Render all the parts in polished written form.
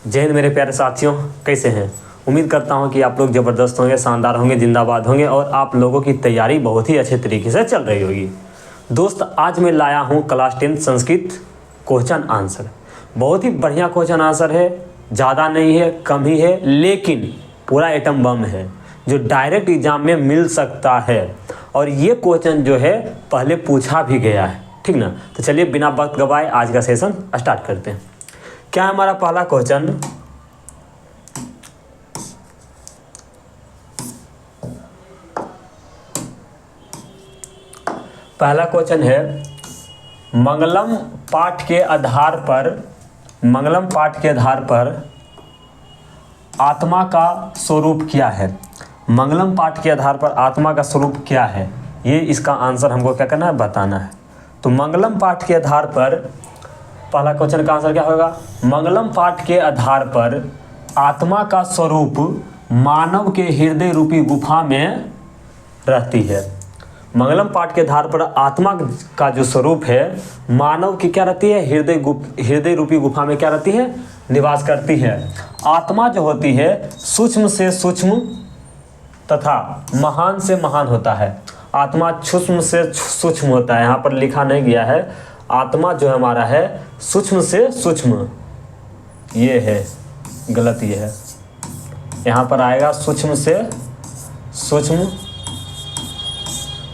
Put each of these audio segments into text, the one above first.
जय हिंद मेरे प्यारे साथियों, कैसे हैं। उम्मीद करता हूं कि आप लोग ज़बरदस्त होंगे, शानदार होंगे, जिंदाबाद होंगे और आप लोगों की तैयारी बहुत ही अच्छे तरीके से चल रही होगी। दोस्त, आज मैं लाया हूं क्लास 10 संस्कृत क्वेश्चन आंसर। बहुत ही बढ़िया क्वेश्चन आंसर है, ज़्यादा नहीं है, कम ही है, लेकिन पूरा एटम बम है जो डायरेक्ट एग्जाम में मिल सकता है। और ये क्वेश्चन जो है पहले पूछा भी गया है, ठीक ना। तो चलिए बिना वक्त गवाए आज का सेशन स्टार्ट करते हैं। क्या है हमारा पहला क्वेश्चन। पहला क्वेश्चन है, मंगलम पाठ के आधार पर आत्मा का स्वरूप क्या है। मंगलम पाठ के आधार पर आत्मा का स्वरूप क्या है, ये इसका आंसर हमको क्या करना है, बताना है। तो मंगलम पाठ के आधार पर पहला क्वेश्चन का आंसर क्या होगा। मंगलम पाठ के आधार पर आत्मा का स्वरूप मानव के हृदय रूपी गुफा में रहती है। मंगलम पाठ के आधार पर आत्मा का जो स्वरूप है मानव की क्या रहती है, हृदय रूपी गुफा में क्या रहती है, निवास करती है। आत्मा जो होती है सूक्ष्म से सूक्ष्म तथा महान से महान होता है। आत्मा सूक्ष्म से सूक्ष्म होता है, यहाँ पर लिखा नहीं गया है। आत्मा जो हमारा है सूक्ष्म से सूक्ष्म, ये है गलत, ये है, यहाँ पर आएगा सूक्ष्म से सूक्ष्म।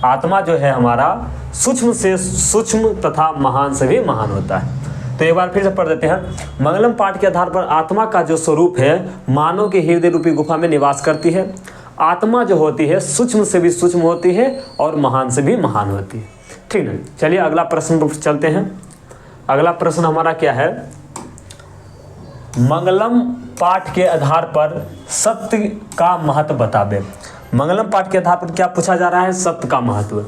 आत्मा जो है हमारा सूक्ष्म से सूक्ष्म तथा महान से भी महान होता है। तो एक बार फिर से पढ़ देते हैं। मंगलम पाठ के आधार पर आत्मा का जो स्वरूप है मानव के हृदय रूपी गुफा में निवास करती है। आत्मा जो होती है सूक्ष्म से भी सूक्ष्म होती है और महान से भी महान होती है, ठीक है। चलिए अगला प्रश्न पर चलते हैं। अगला प्रश्न हमारा क्या है, मंगलम पाठ के आधार पर सत्य का महत्व बतावे। मंगलम पाठ के आधार पर क्या पूछा जा रहा है, सत्य का महत्व।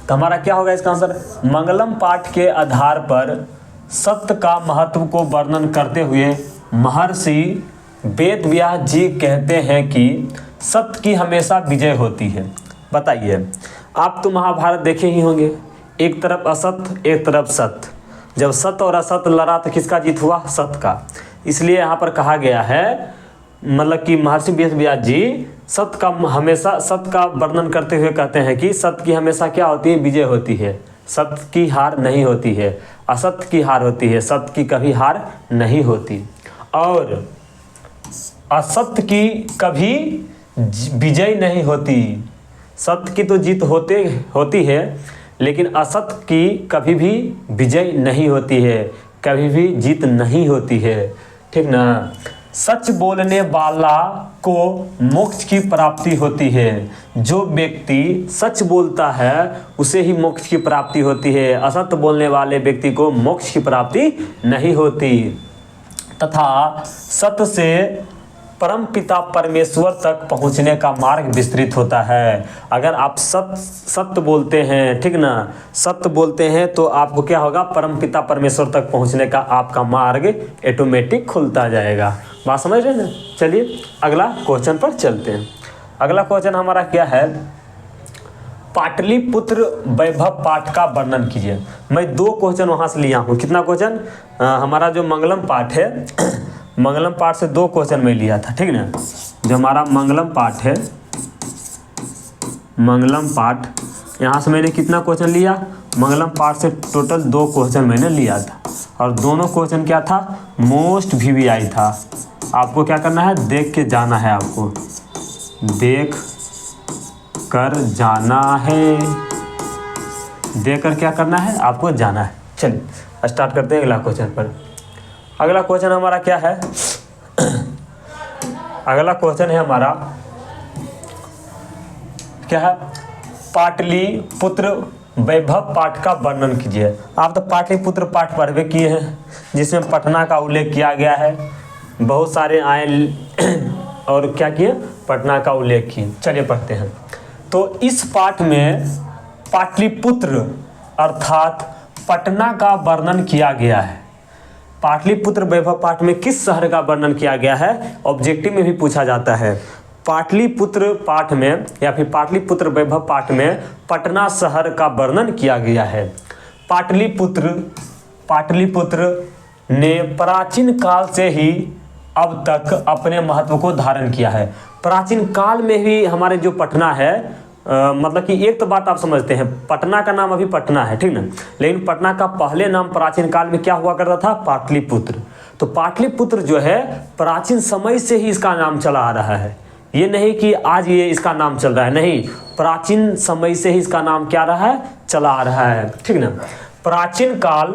तो हमारा क्या होगा इसका आंसर, मंगलम पाठ के आधार पर सत्य का महत्व को वर्णन करते हुए महर्षि वेद व्यास जी कहते हैं कि सत्य की हमेशा विजय होती है। बताइए, आप तो महाभारत देखे ही होंगे, एक तरफ असत्य एक तरफ सत्य। जब सत्य और असत्य लड़ा तो किसका जीत हुआ, सत्य का। इसलिए यहाँ पर कहा गया है, मतलब कि महर्षि वेद व्यास जी सत्य का वर्णन करते हुए कहते हैं कि सत्य की हमेशा क्या होती है, विजय होती है। सत्य की हार नहीं होती है, असत्य की हार होती है, सत्य की कभी हार नहीं होती। और असत्य की कभी विजय नहीं होती। सत्य की तो जीत होती है, लेकिन असत्य की कभी भी विजय नहीं होती है, कभी भी जीत नहीं होती है, ठीक ना। सच बोलने वाला को मोक्ष की प्राप्ति होती है। जो व्यक्ति सच बोलता है उसे ही मोक्ष की प्राप्ति होती है। असत्य बोलने वाले व्यक्ति को मोक्ष की प्राप्ति नहीं होती। तथा सत्य से परम पिता परमेश्वर तक पहुंचने का मार्ग विस्तृत होता है। अगर आप सत्य बोलते हैं, ठीक ना, सत्य बोलते हैं तो आपको क्या होगा, परम पिता परमेश्वर तक पहुंचने का आपका मार्ग ऑटोमेटिक खुलता जाएगा। बात समझ रहे हैं ना। चलिए अगला क्वेश्चन पर चलते हैं। अगला क्वेश्चन हमारा क्या है, पाटलिपुत्र वैभव पाठ का वर्णन कीजिए। मैं दो क्वेश्चन वहां से लिया हूँ। कितना क्वेश्चन, हमारा जो मंगलम पाठ है, मंगलम पाठ से दो क्वेश्चन मैं लिया था, ठीक ना। जो हमारा मंगलम पाठ है, मंगलम पाठ, यहाँ से मैंने कितना क्वेश्चन लिया, मंगलम पाठ से टोटल दो क्वेश्चन मैंने लिया था। और दोनों क्वेश्चन क्या था, मोस्ट VVI था। आपको क्या करना है, देख के जाना है, आपको देख कर जाना है, देख कर क्या करना है, आपको जाना है। चलिए स्टार्ट करते हैं अगला क्वेश्चन पर। अगला क्वेश्चन हमारा क्या है, अगला क्वेश्चन है हमारा क्या है, पाटलिपुत्र वैभव पाठ का वर्णन कीजिए। आप तो पाटलिपुत्र पाठ पढ़वे किए हैं, जिसमें पटना का उल्लेख किया गया है। बहुत सारे आए और क्या किए, पटना का उल्लेख किए। चलिए पढ़ते हैं। तो इस पाठ में पाटलिपुत्र अर्थात पटना का वर्णन किया गया है। पाटलिपुत्र वैभव पाठ में किस शहर का वर्णन किया गया है, ऑब्जेक्टिव में भी पूछा जाता है। पाटलिपुत्र पाठ में या फिर पाटलिपुत्र वैभव पाठ में पटना शहर का वर्णन किया गया है। पाटलिपुत्र ने प्राचीन काल से ही अब तक अपने महत्व को धारण किया है। प्राचीन काल में भी हमारे जो पटना है, मतलब कि एक तो बात आप समझते हैं, पटना का नाम अभी पटना है, ठीक ना, लेकिन पटना का पहले नाम प्राचीन काल में क्या हुआ करता था, पाटलिपुत्र। तो पाटलिपुत्र जो है प्राचीन समय से ही इसका नाम चला आ रहा है, ये नहीं कि आज ये इसका नाम चल रहा है, नहीं, प्राचीन समय से ही इसका नाम क्या रहा है, चला आ रहा है, ठीक ना। प्राचीन काल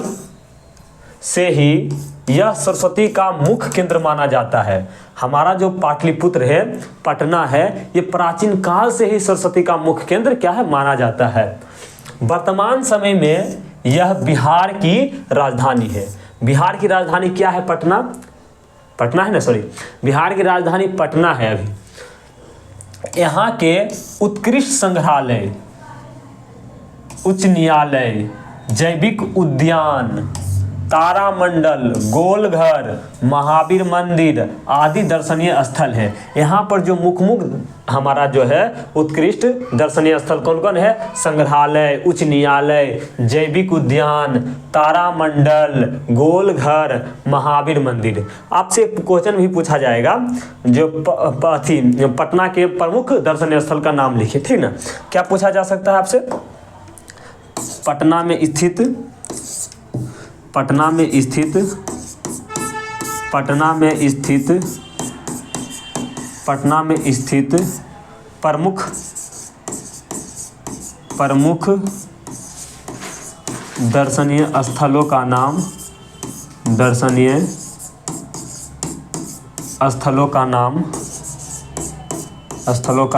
से ही यह सरस्वती का मुख्य केंद्र माना जाता है। हमारा जो पाटलिपुत्र है, पटना है, ये प्राचीन काल से ही सरस्वती का मुख्य केंद्र क्या है, माना जाता है। वर्तमान समय में यह बिहार की राजधानी है। बिहार की राजधानी क्या है, पटना, पटना है ना, सॉरी, बिहार की राजधानी पटना है। अभी यहाँ के उत्कृष्ट संग्रहालय, उच्च न्यायालय, जैविक उद्यान, तारामंडल, गोलघर, महावीर मंदिर आदि दर्शनीय स्थल है। यहाँ पर जो मुख्य हमारा जो है उत्कृष्ट दर्शनीय स्थल कौन कौन है, संग्रहालय, उच्च न्यायालय, जैविक उद्यान, तारामंडल, गोलघर, महावीर मंदिर। आपसे एक क्वेश्चन भी पूछा जाएगा, जो पटना के प्रमुख दर्शनीय स्थल का नाम लिखिए, ठीक ना। क्या पूछा जा सकता है आपसे, पटना में स्थित प्रमुख दर्शनीय स्थलों का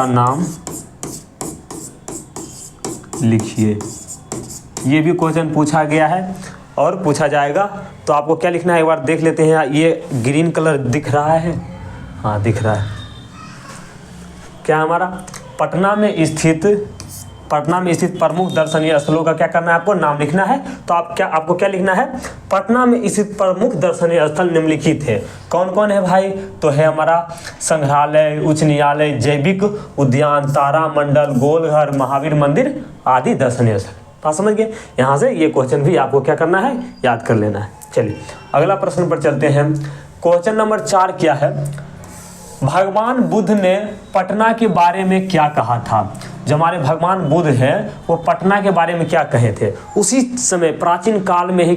नाम लिखिए। ये भी क्वेश्चन पूछा गया है और पूछा जाएगा। तो आपको क्या लिखना है, एक बार देख लेते हैं। ये ग्रीन कलर दिख रहा है, हाँ दिख रहा है, क्या हमारा पटना में स्थित प्रमुख दर्शनीय स्थलों का क्या करना है, आपको नाम लिखना है। तो आपको क्या लिखना है, पटना में स्थित प्रमुख दर्शनीय स्थल निम्नलिखित है। कौन कौन है भाई, तो है हमारा संग्रहालय, उच्च न्यायालय, जैविक उद्यान, तारामंडल, गोलघर, महावीर मंदिर आदि दर्शनीय स्थल। बात समझ गए। यहाँ से ये क्वेश्चन भी आपको क्या करना है, याद कर लेना है। चलिए अगला प्रश्न पर चलते हैं। क्वेश्चन नंबर 4 क्या है, भगवान बुद्ध ने पटना के बारे में क्या कहा था। जो हमारे भगवान बुद्ध हैं वो पटना के बारे में क्या कहे थे, उसी समय प्राचीन काल में ही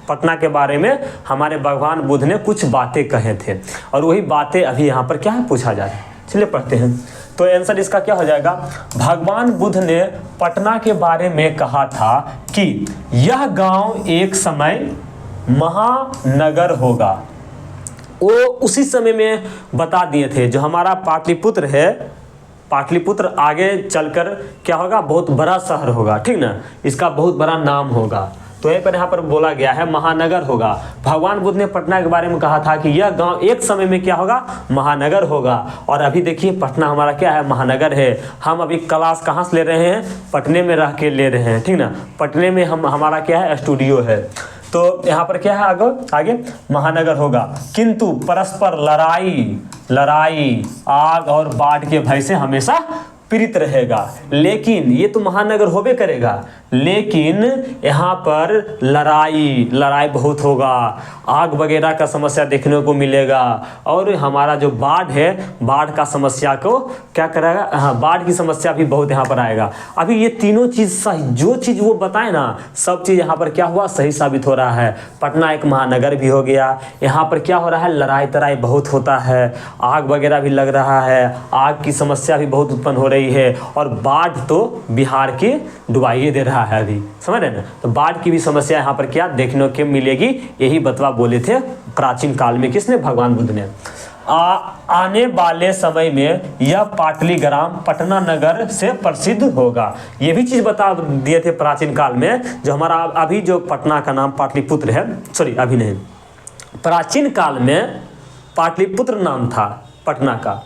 पटना के बारे में हमारे भगवान बुद्ध ने कुछ बातें कहे थे, और वही बातें अभी यहाँ पर क्या है, पूछा जाए। चलिए पढ़ते हैं। तो आंसर इसका क्या हो जाएगा, भगवान बुद्ध ने पटना के बारे में कहा था कि यह गांव एक समय महानगर होगा। वो उसी समय में बता दिए थे। जो हमारा पाटलिपुत्र है, पाटलिपुत्र आगे चलकर क्या होगा, बहुत बड़ा शहर होगा, ठीक ना, इसका बहुत बड़ा नाम होगा। तो यहाँ पर बोला गया है महानगर होगा। भगवान बुद्ध ने पटना के बारे में कहा था कि यह गांव एक समय में क्या होगा, महानगर होगा। और अभी देखिए पटना हमारा क्या है, महानगर है। हम अभी क्लास कहाँ से ले रहे हैं, पटने में रह के ले रहे हैं, ठीक ना। पटने में हमारा क्या है, स्टूडियो है। तो यहाँ पर क्या है, आगे महानगर होगा, किंतु परस्पर लड़ाई, आग और बाढ़ के भय से हमेशा पीड़ित रहेगा। लेकिन ये तो महानगर होबे करेगा, लेकिन यहाँ पर लड़ाई बहुत होगा, आग वगैरह का समस्या देखने को मिलेगा। और हमारा जो बाढ़ है, बाढ़ का समस्या को क्या करेगा, हाँ बाढ़ की समस्या भी बहुत यहाँ पर आएगा। अभी ये तीनों चीज़ सही, जो चीज़ वो बताए ना, सब चीज़ यहाँ पर क्या हुआ, सही साबित हो रहा है। पटना एक महानगर भी हो गया, यहाँ पर क्या हो रहा है, लड़ाई तराई बहुत होता है, आग वगैरह भी लग रहा है, आग की समस्या भी बहुत उत्पन्न हो रही है, और बाढ़ तो बिहार की डुबाइए दे रहा है अभी, समझ रहे ना। तो बाढ़ की भी समस्या यहाँ पर क्या देखने को मिलेगी, यही बतवा बोले थे प्राचीन काल में, किसने, भगवान बुद्ध ने। आने वाले समय में यह पाटलीग्राम पटना नगर से प्रसिद्ध होगा। ये भी चीज बता दिए थे प्राचीन काल में। जो हमारा अभी जो पटना का नाम पाटलिपुत्र है, सॉरी अभी नहीं, प्राचीन काल में पाटलिपुत्र नाम था पटना का,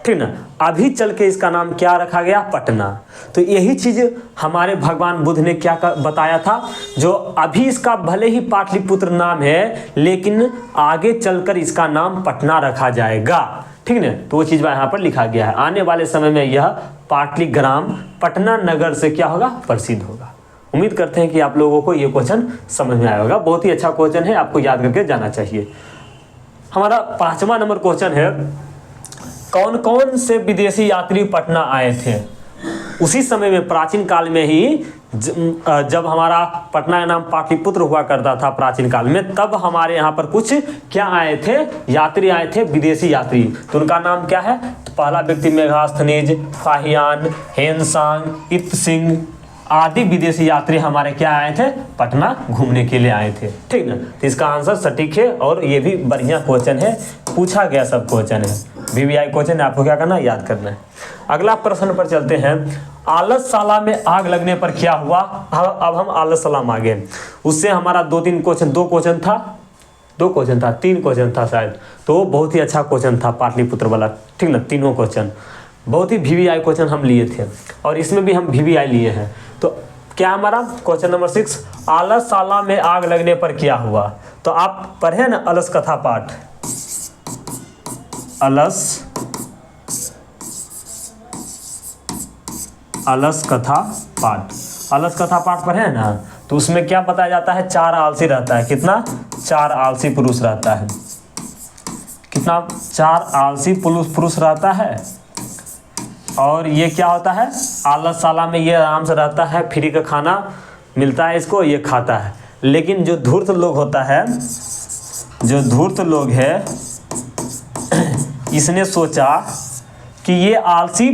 ठीक ना। अभी चल के इसका नाम क्या रखा गया, पटना। तो यही चीज हमारे भगवान बुद्ध ने क्या बताया था, जो अभी इसका भले ही पाटलिपुत्र नाम है, लेकिन आगे चलकर इसका नाम पटना रखा जाएगा, ठीक ना। तो वो चीज यहाँ पर लिखा गया है, आने वाले समय में यह पाटलीग्राम पटना नगर से क्या होगा, प्रसिद्ध होगा। उम्मीद करते हैं कि आप लोगों को ये क्वेश्चन समझ में आया होगा। बहुत ही अच्छा क्वेश्चन है, आपको याद करके जाना चाहिए। हमारा 5वां नंबर क्वेश्चन है, कौन कौन से विदेशी यात्री पटना आए थे? उसी समय में प्राचीन काल में ही जब हमारा पटना का नाम पाटलिपुत्र हुआ करता था प्राचीन काल में, तब हमारे यहाँ पर कुछ क्या आए थे? यात्री आए थे, विदेशी यात्री। तो उनका नाम क्या है? तो पहला व्यक्ति मेगास्थनीज, फाहियान, हेनसांग, इत्सिंग आदि विदेशी यात्री हमारे क्या आए थे? पटना घूमने के लिए आए थे। ठीक ना? तो इसका आंसर सटीक है और ये भी बढ़िया क्वेश्चन है, पूछा गया सब क्वेश्चन है, VVI क्वेश्चन है, आपको क्या करना है? याद करना है। अगला प्रश्न पर चलते हैं, आलसशाला में आग लगने पर क्या हुआ? अब हम आलसशाला में आ गए, उससे हमारा 2-3 क्वेश्चन, 2 क्वेश्चन था, 3 क्वेश्चन था शायद, तो बहुत ही अच्छा क्वेश्चन था पाटलिपुत्र वाला। ठीक ना? तीनों क्वेश्चन बहुत ही VVI क्वेश्चन हम लिए थे और इसमें भी हम VVI लिए हैं। तो क्या हमारा क्वेश्चन नंबर 6, आलसशाला में आग लगने पर क्या हुआ? तो आप पढ़े ना अलस कथा पाठ, अलस कथा पाठ पढ़े ना? तो उसमें क्या बताया जाता है? 4 आलसी रहता है। कितना? 4 आलसी पुरुष रहता है। कितना? 4 आलसी पुरुष रहता है। और ये क्या होता है? आलसशाला में ये आराम से रहता है, फ्री का खाना मिलता है इसको, ये खाता है। लेकिन जो धूर्त लोग होता है, जो धूर्त लोग है, इसने सोचा कि ये आलसी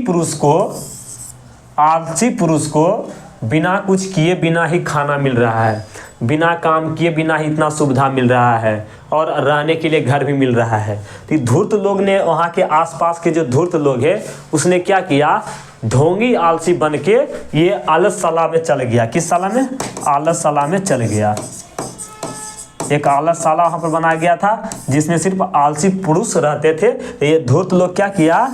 पुरुष को बिना कुछ किए बिना ही खाना मिल रहा है, बिना काम किए बिना ही इतना सुविधा मिल रहा है और रहने के लिए घर भी मिल रहा है। तो धूर्त लोग ने, वहाँ के आसपास के जो धूर्त लोग हैं, उसने क्या किया? ढोंगी आलसी बन के ये आलसशाला में चल गया। किस शाला में? आलसशाला में चल गया। एक आलसशाला वहाँ पर बनाया गया था जिसमें सिर्फ आलसी पुरुष रहते थे। ये धूर्त लोग क्या किया?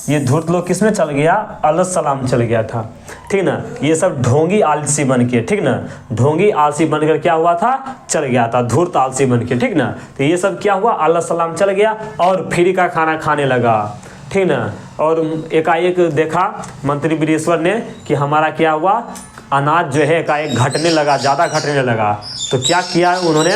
ये धूर्त लोग किस में चल गया? आलसशाला में चल गया था। ठीक ना? ये सब ढोंगी आलसी बन के, ठीक ना, ढोंगी आलसी बनकर क्या हुआ था? चल गया था, धूर्त आलसी बन के। ठीक ना? तो ये सब क्या हुआ? आलसशाला में चल गया और फ्री का खाना खाने लगा। ठीक ना? और एकाएक देखा मंत्री वीरेश्वर ने कि हमारा क्या हुआ? अनाज जो है एकाएक घटने लगा, ज़्यादा घटने लगा। तो क्या किया उन्होंने?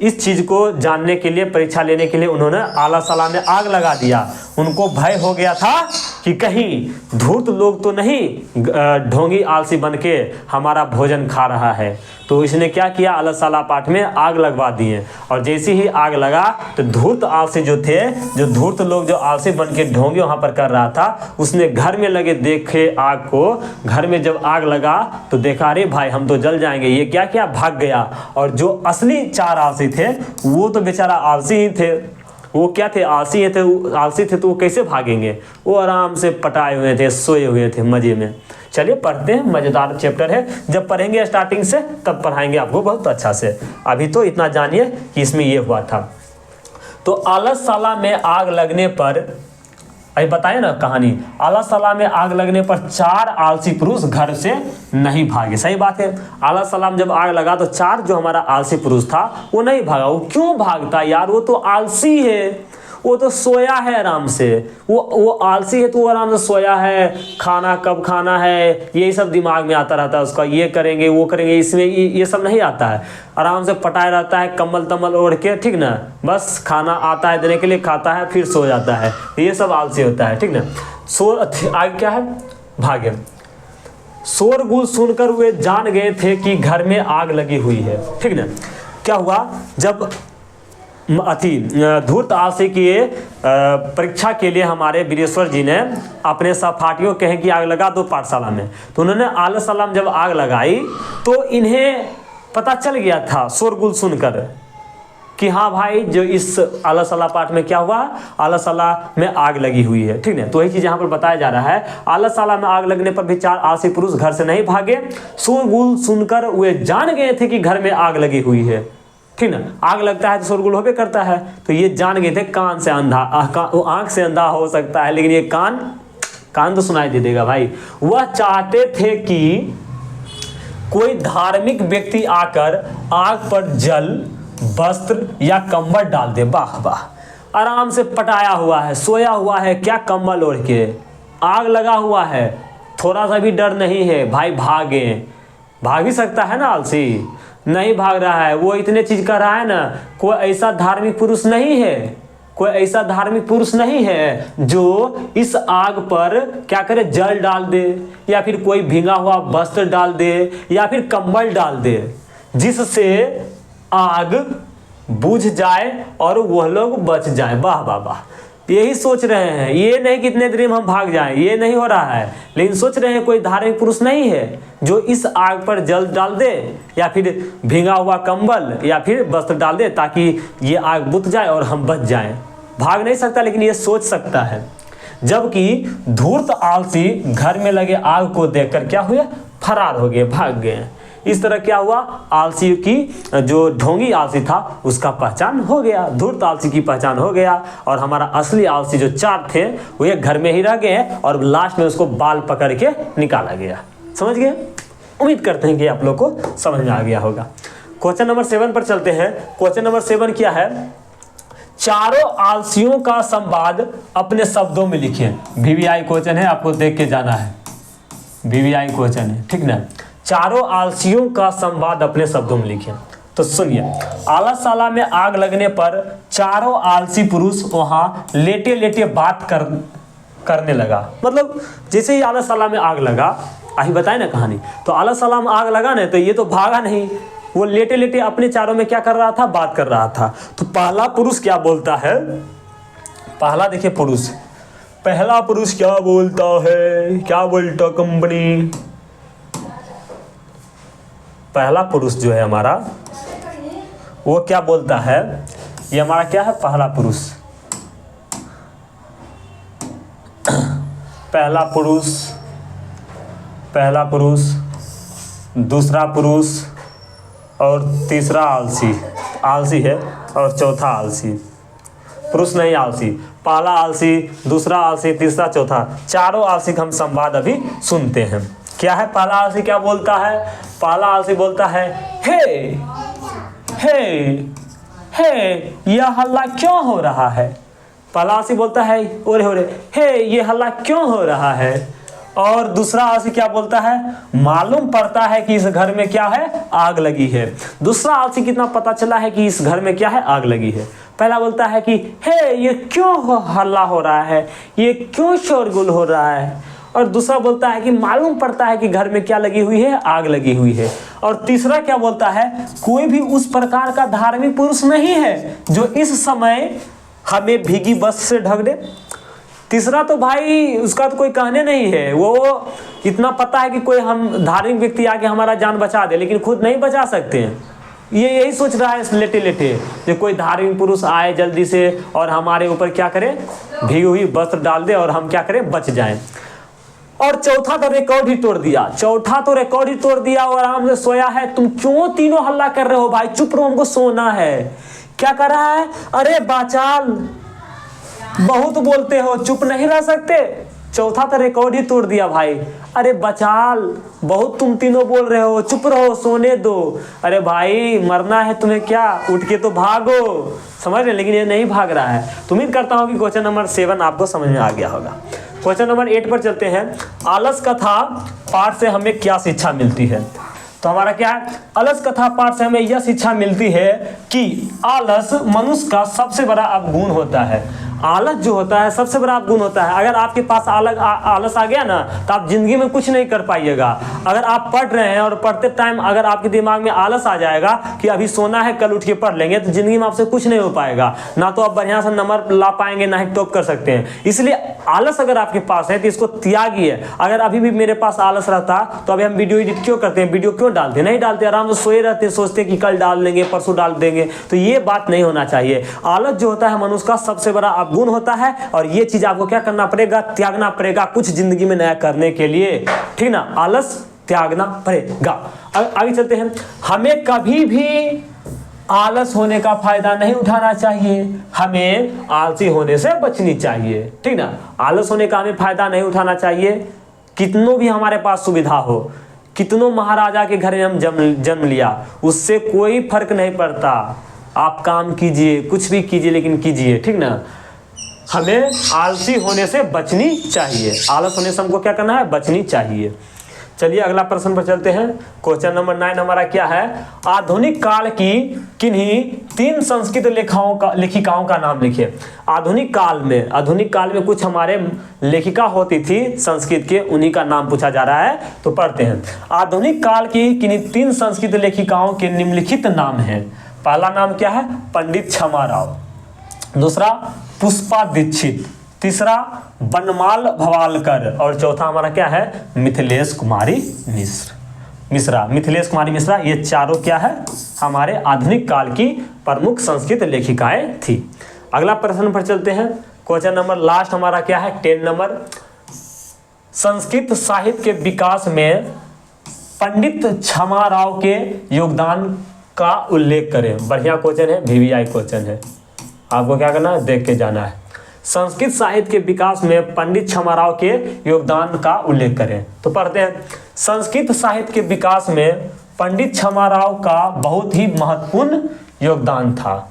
इस चीज़ को जानने के लिए, परीक्षा लेने के लिए उन्होंने आलसशाला में आग लगा दिया। उनको भय हो गया था कि कहीं धूर्त लोग तो नहीं ढोंगी आलसी बन के हमारा भोजन खा रहा है। तो इसने क्या किया? आलसशाला पाठ में आग लगवा दिए। और जैसे ही आग लगा तो धूर्त आलसी जो थे, जो धूर्त लोग जो आलसी बन के ढोंगी वहाँ पर कर रहा था, उसने घर में लगे देखे आग को। घर में जब आग लगा तो देखा, अरे भाई हम तो जल जाएंगे। ये क्या किया? भाग गया। और जो असली 4 आलसी थे वो तो बेचारा आलसी ही थे। वो क्या थे? आलसी थे। तो वो कैसे भागेंगे? वो आराम से पटाए हुए थे, सोए हुए थे मजे में। चलिए पढ़ते हैं, मज़ेदार चैप्टर है। जब पढ़ेंगे स्टार्टिंग से तब पढ़ाएंगे आपको बहुत अच्छा से। अभी तो इतना जानिए कि इसमें ये हुआ था। तो आलसशाला में आग लगने पर, अभी बताए ना कहानी, आलसशाला में आग लगने पर 4 आलसी पुरुष घर से नहीं भागे। सही बात है। आलसशाला में जब आग लगा तो 4 जो हमारा आलसी पुरुष था वो नहीं भागा। वो क्यों भागता यार? वो तो आलसी है, वो तो सोया है आराम से। वो आलसी है तो वो आराम से सोया है। खाना कब खाना है यही सब दिमाग में आता रहता है उसका। ये करेंगे वो करेंगे, इसमें ये सब नहीं आता है। आराम से पटाया रहता है, कम्बल तम्बल ओढ़ के। ठीक ना? बस खाना आता है देने के लिए, खाता है फिर सो जाता है। ये सब आलसी होता है। ठीक ना? आगे क्या है? भागे। शोरगुल सुनकर वे जान गए थे कि घर में आग लगी हुई है। ठीक ना? क्या हुआ? जब धूर्त आलसी की परीक्षा के लिए हमारे वीरेश्वर जी ने अपने सहपाठियों कहें कि आग लगा दो पाठशाला में। तो उन्होंने आलसशाला में जब आग लगाई तो इन्हें पता चल गया था शोरगुल सुनकर कि हाँ भाई, जो इस आलसशाला पाठ में क्या हुआ? आलसशाला में आग लगी हुई है। ठीक है? तो वही चीज़ यहाँ पर बताया जा रहा है। आलसशाला में आग लगने पर भी 4 आलसी पुरुष घर से नहीं भागे। शोरगुल सुनकर वे जान गए थे कि घर में आग लगी हुई है। ठीक ना? आग लगता है तो शोरगुल होबे करता है। तो ये जान गए थे। कान से अंधा, आंख से अंधा हो सकता है लेकिन ये कान तो सुनाई दे देगा भाई। वह चाहते थे कि कोई धार्मिक व्यक्ति आकर आग पर जल, वस्त्र या कंबल डाल दे। वाह वाह, आराम से पटाया हुआ है, सोया हुआ है, क्या कंबल ओढ़ के, आग लगा हुआ है, थोड़ा सा भी डर नहीं है भाई। भाग ही सकता है ना आलसी? नहीं भाग रहा है। वो इतने चीज कर रहा है ना, कोई ऐसा धार्मिक पुरुष नहीं है कोई ऐसा धार्मिक पुरुष नहीं है जो इस आग पर क्या करे, जल डाल दे, या फिर कोई भींगा हुआ वस्त्र डाल दे, या फिर कंबल डाल दे, जिससे आग बुझ जाए और वह लोग बच जाएं। वाह वाह वाह, यही सोच रहे हैं। ये नहीं कि इतने देर में हम भाग जाएं, ये नहीं हो रहा है, लेकिन सोच रहे हैं कोई धार्मिक पुरुष नहीं है जो इस आग पर जल डाल दे, या फिर भींगा हुआ कंबल या फिर वस्त्र डाल दे, ताकि ये आग बुझ जाए और हम बच जाएं। भाग नहीं सकता, लेकिन ये सोच सकता है। जबकि धूर्त आलसी घर में लगे आग को देखकर क्या हुए, फरार हो गए, भाग गए। इस तरह क्या हुआ, आलसी की जो ढोंगी आलसी था उसका पहचान हो गया, धूर्त आलसी की पहचान हो गया, और हमारा असली आलसी जो 4 थे वो एक घर में ही रह गए, और लास्ट में उसको बाल पकड़ के निकाला गया। समझ गए? उम्मीद करते हैं कि आप लोग को समझ में आ गया होगा। क्वेश्चन नंबर 7 पर चलते हैं। क्वेश्चन नंबर 7 क्या है, चारों आलसियों का संवाद अपने शब्दों में लिखिए। VVI क्वेश्चन है, आपको देख के जाना है, VVI क्वेश्चन है, ठीक ना। चारों आलसियों का संवाद अपने शब्दों में लिखिए। तो सुनिए, आलसशाला में आग लगने पर चारों आलसी पुरुष वहां लेटे लेटे बात करने लगा। मतलब जैसे ही आलसशाला में आग लगा, अभी बताए ना कहानी, तो आलसशाला में आग लगा ना, तो ये तो भागा नहीं, वो लेटे लेटे अपने चारों में क्या कर रहा था, बात कर रहा था। तो पहला पुरुष क्या बोलता है, पहला देखिए पुरुष, पहला पुरुष क्या बोलता है, क्या बोलता कंपनी, पहला पुरुष जो है हमारा वो क्या बोलता है, ये हमारा क्या है, पहला पुरुष, पहला पुरुष, पहला पुरुष, दूसरा पुरुष और तीसरा आलसी, आलसी है, और चौथा आलसी, पुरुष नहीं आलसी, पहला आलसी, दूसरा आलसी, तीसरा, चौथा, चारों आलसी का हम संवाद अभी सुनते हैं। क्या है, पहला आलसी क्या बोलता है, पहला आलसी बोलता है, हे यह हल्ला क्यों हो रहा है। पहला आलसी बोलता है, ओरे ओरे, हे ये हल्ला क्यों हो रहा है। और दूसरा आलसी क्या बोलता है, मालूम पड़ता है कि इस घर में क्या है, आग लगी है। दूसरा आलसी कितना पता चला है कि इस घर में क्या है, आग लगी है। पहला बोलता है कि हे ये क्यों हल्ला हो रहा है, ये क्यों शोरगुल हो रहा है। और दूसरा बोलता है कि मालूम पड़ता है कि घर में क्या लगी हुई है, आग लगी हुई है। और तीसरा क्या बोलता है, कोई भी उस प्रकार का धार्मिक पुरुष नहीं है जो इस समय हमें भीगी बस से ढक दे। तीसरा तो भाई उसका तो कोई कहने नहीं है, वो इतना पता है कि कोई हम धार्मिक व्यक्ति आके हमारा जान बचा दे, लेकिन खुद नहीं बचा सकते हैं। ये यही सोच रहा है लेटे लेटे, जो कोई धार्मिक पुरुष आए जल्दी से और हमारे ऊपर क्या करे, भीगी हुई वस्त्र डाल दे और हम क्या करें, बच जाएं। और चौथा तो रिकॉर्ड ही तोड़ दिया, चौथा तो रिकॉर्ड ही तोड़ दिया और आराम से सोया है। तुम क्यों तीनों हल्ला कर रहे हो भाई, चुप रहो, हमको सोना है। क्या कर रहा है, अरे बाचाल बहुत बोलते हो, चुप नहीं रह सकते। चौथा तो रिकॉर्ड ही तोड़ दिया भाई, अरे बचाल बहुत तुम तीनों बोल रहे हो, चुप रहो, सोने दो। अरे भाई मरना है तुम्हें क्या, उठ के तो भागो, समझ रहे, लेकिन ये नहीं भाग रहा है। तो उम्मीद करता हूँ कि क्वेश्चन नंबर 7 आपको समझ में आ गया होगा। क्वेश्चन नंबर 8 पर चलते हैं। आलस कथा पाठ से हमें क्या शिक्षा मिलती है। तो हमारा क्या है, आलस कथा पाठ से हमें यह शिक्षा मिलती है कि आलस मनुष्य का सबसे बड़ा अवगुण होता है। आलस जो होता है सबसे बड़ा गुण होता है। अगर आपके पास आलस आ गया ना, तो आप जिंदगी में कुछ नहीं कर पाइएगा। अगर आप पढ़ रहे हैं और पढ़ते टाइम अगर आपके दिमाग में आलस आ जाएगा कि अभी सोना है, कल उठ के पढ़ लेंगे, तो जिंदगी में आपसे कुछ नहीं हो पाएगा। ना तो आप बढ़िया से नंबर ला पाएंगे, ना ही टॉप कर सकते हैं। इसलिए आलस अगर आपके पास है तो इसको त्यागिए। अगर अभी भी मेरे पास आलस रहता तो अभी हम वीडियो एडिट क्यों करते हैं, वीडियो क्यों डालते, नहीं डालते, आराम से सोए रहते, सोचते कि कल डाल देंगे, परसों डाल देंगे। तो ये बात नहीं होना चाहिए। आलस जो होता है मनुष्य का सबसे बड़ा गुण होता है, और ये चीज आपको क्या करना पड़ेगा, त्यागना पड़ेगा कुछ जिंदगी में नया करने के लिए, ठीक ना। आलस त्यागना पड़ेगा। आगे चलते हैं। हमें कभी भी आलस होने का फायदा नहीं उठाना चाहिए, हमें आलसी होने से बचनी चाहिए, ठीक ना। आलस होने का हमें फायदा नहीं उठाना चाहिए। कितनों भी हमारे पास सुविधा हो, कितनों महाराजा के घर में हम जन्म लिया, उससे कोई फर्क नहीं पड़ता। आप काम कीजिए, कुछ भी कीजिए, लेकिन कीजिए, ठीक ना। हमें आलसी होने से बचनी चाहिए। आलस होने से हमको क्या करना है, बचनी चाहिए। चलिए अगला प्रश्न पर चलते हैं। क्वेश्चन नंबर 9 हमारा क्या है, आधुनिक काल की किन्हीं 3 संस्कृत लेखिकाओं का नाम लिखिए। आधुनिक काल में कुछ हमारे लेखिका होती थी संस्कृत के, उन्हीं का नाम पूछा जा रहा है, तो पढ़ते हैं। आधुनिक काल की किन्हीं 3 संस्कृत लेखिकाओं के निम्नलिखित नाम हैं। पहला नाम क्या है, पंडित क्षमा राव, दूसरा पुष्पा दीक्षित, तीसरा बनमाल भवालकर और चौथा हमारा क्या है, मिथिलेश कुमारी मिश्रा। ये चारों क्या है, हमारे आधुनिक काल की प्रमुख संस्कृत लेखिकाएं थी। अगला प्रश्न पर चलते हैं। क्वेश्चन नंबर लास्ट हमारा क्या है, 10 नंबर, संस्कृत साहित्य के विकास में पंडित क्षमा राव के योगदान का उल्लेख करें। बढ़िया क्वेश्चन है, VVI क्वेश्चन है, आपको क्या करना है, देख के जाना है। संस्कृत साहित्य के विकास में पंडित क्षमा राव के योगदान का उल्लेख करें, तो पढ़ते हैं। संस्कृत साहित्य के विकास में पंडित क्षमा राव का बहुत ही महत्वपूर्ण योगदान था।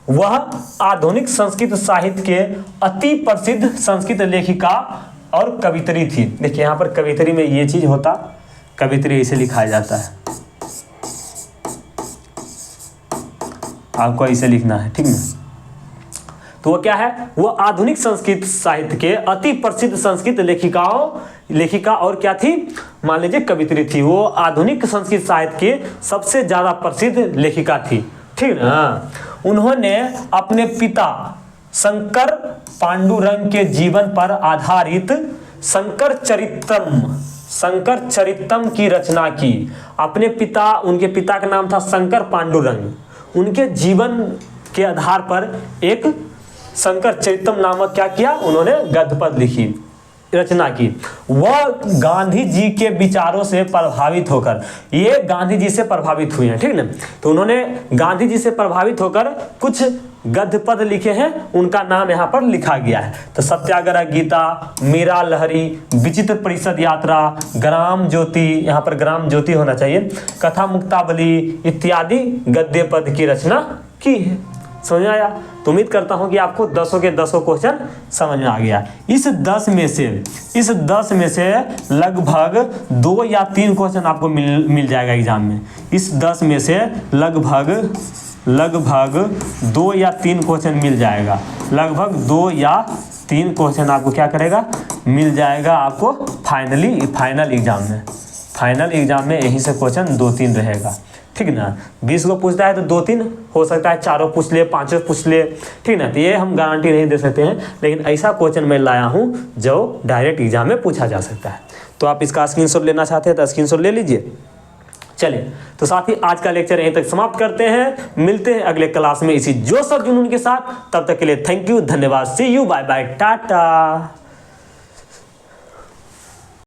वह आधुनिक संस्कृत साहित्य के अति प्रसिद्ध संस्कृत लेखिका और कवित्री थी। देखिए यहाँ पर कवित्री में ये चीज होता, कवित्री इसे लिखा जाता है, आपको इसे लिखना है, ठीक ना। तो वो क्या है, वो आधुनिक संस्कृत साहित्य के अति प्रसिद्ध संस्कृत लेखिका और क्या थी, मान लीजिए कवित्री थी। वो आधुनिक संस्कृत साहित्य के सबसे ज्यादा प्रसिद्ध लेखिका थी, ठीक ना। उन्होंने अपने पिता शंकर पांडुरंग के जीवन पर आधारित शंकर चरितम की रचना की। अपने पिता, उनके पिता का नाम था शंकर पांडुरंग, उनके जीवन के आधार पर एक शंकर चरितम नामक क्या किया, उन्होंने गद्य पद लिखी, रचना की। वह गांधी जी के विचारों से प्रभावित होकर, ये गांधी जी से प्रभावित हुए हैं, ठीक ना। तो उन्होंने गांधी जी से प्रभावित होकर कुछ गद्य पद लिखे हैं, उनका नाम यहाँ पर लिखा गया है। तो सत्याग्रह गीता, मीरा लहरी, विचित्र परिषद यात्रा, ग्राम ज्योति, यहाँ पर ग्राम ज्योति होना चाहिए, कथा मुक्तावली इत्यादि गद्य पद की रचना की है। समझ में आया? तो उम्मीद करता हूं कि आपको 10 के 10 क्वेश्चन समझ में आ गया। इस 10 में से लगभग 2 या 3 क्वेश्चन आपको मिल जाएगा एग्जाम में। इस 10 में से लगभग 2 या 3 क्वेश्चन मिल जाएगा। लगभग 2 या 3 क्वेश्चन आपको क्या करेगा, मिल जाएगा आपको फाइनल एग्जाम में यहीं से क्वेश्चन 2-3 रहेगा, ठीक ना। 20 को पूछता है तो 2-3 हो सकता है, 4 पूछ ले, 5 पूछ ले, ठीक ना। तो ये हम गारंटी नहीं दे सकते हैं, लेकिन ऐसा क्वेश्चन मैं लाया हूं जो डायरेक्ट एग्जाम में पूछा जा सकता है। तो आप इसका स्क्रीनशॉट लेना चाहते हैं तो स्क्रीनशॉट ले लीजिए। चलिए, तो साथ ही आज का लेक्चर यहीं तक समाप्त करते हैं। मिलते हैं अगले क्लास में इसी जोश और जुनून के साथ। तब तक के लिए थैंक यू, धन्यवाद, सी यू, बाय बाय, टाटा।